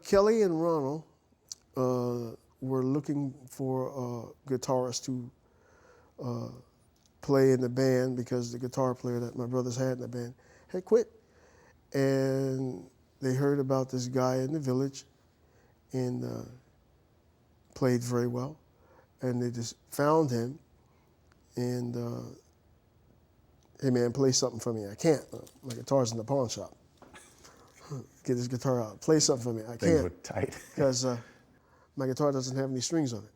Kelly and Ronald were looking for a guitarist to play in the band because the guitar player that my brothers had in the band had quit. And they heard about this guy in the village and played very well. And they just found him and, hey man, play something for me. I can't. My guitar's in the pawn shop. Get his guitar out. Play something for me. I can't. Things were tight. Because my guitar doesn't have any strings on it.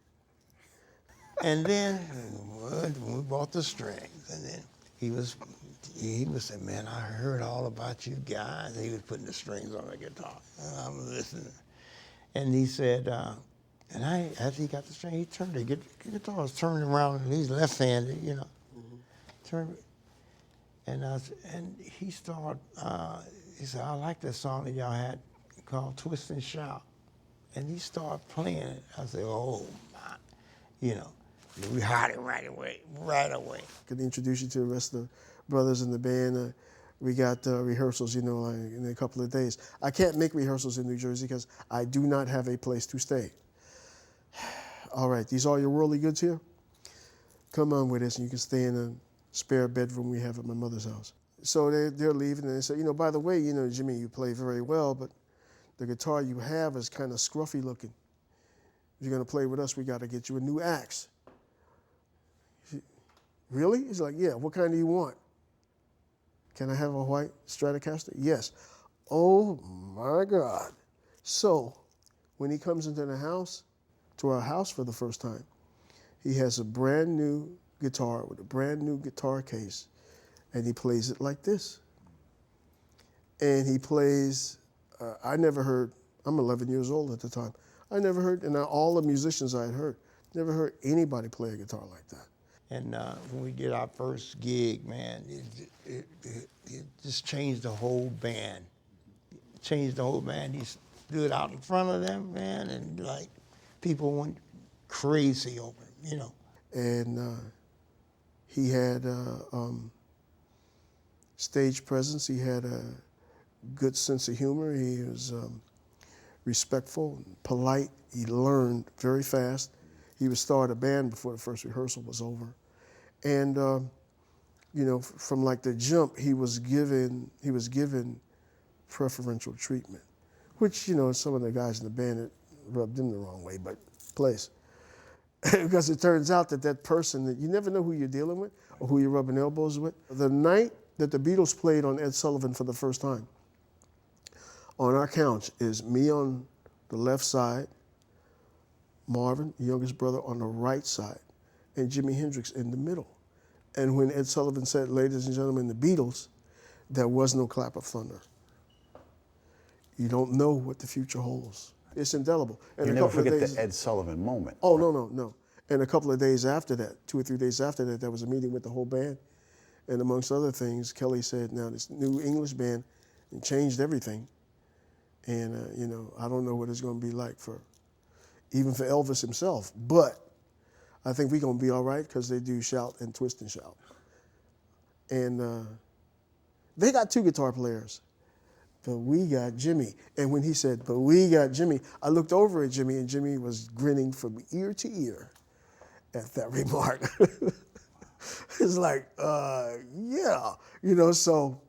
And then we bought the strings, and then he was saying, man, I heard all about you guys. He was putting the strings on the guitar, and I'm listening. And he said, as he got the string, he turned the guitar was turning around, and he's left-handed, you know. Turned, and he started. He said, I like that song that y'all had called "Twist and Shout," and he started playing it. I said, oh my, you know. We hired him right away. Could introduce you to the rest of the brothers in the band. We got rehearsals, you know, like in a couple of days. I can't make rehearsals in New Jersey because I do not have a place to stay. All right, these are your worldly goods here? Come on with us and you can stay in a spare bedroom we have at my mother's house. So they're leaving and they say, you know, by the way, you know, Jimmy, you play very well, but the guitar you have is kind of scruffy looking. If you're gonna play with us, we gotta get you a new axe. Really? He's like, yeah, what kind do you want? Can I have a white Stratocaster? Yes. Oh my God. So when he comes into the house, to our house for the first time, he has a brand new guitar with a brand new guitar case, and he plays it like this. And he plays, I never heard, I'm 11 years old at the time, I never heard, and all the musicians I had heard, never heard anybody play a guitar like that. And when we did our first gig, man, it just changed the whole band. Changed the whole band. He stood out in front of them, man, and like people went crazy over him, you know. And he had stage presence. He had a good sense of humor. He was respectful, polite. He learned very fast. He would start a band before the first rehearsal was over. And, you know, from like the jump, he was given preferential treatment, which, you know, some of the guys in the band, it rubbed him the wrong way, but place. Because it turns out that person, that you never know who you're dealing with or who you're rubbing elbows with. The night that the Beatles played on Ed Sullivan for the first time, on our couch is me on the left side, Marvin, the youngest brother, on the right side, and Jimi Hendrix in the middle. And when Ed Sullivan said, ladies and gentlemen, the Beatles, there was no clap of thunder. You don't know what the future holds. It's indelible. And you never forget the Ed Sullivan moment. Oh, no. And a couple of days after that, 2 or 3 days after that, there was a meeting with the whole band. And amongst other things, Kelly said, now this new English band changed everything. And, you know, I don't know what it's going to be like even for Elvis himself. But I think we're going to be all right because they do Shout and Twist and Shout. And they got 2 guitar players, but we got Jimmy. And when he said, but we got Jimmy, I looked over at Jimmy, and Jimmy was grinning from ear to ear at that remark. It's like, yeah, you know, so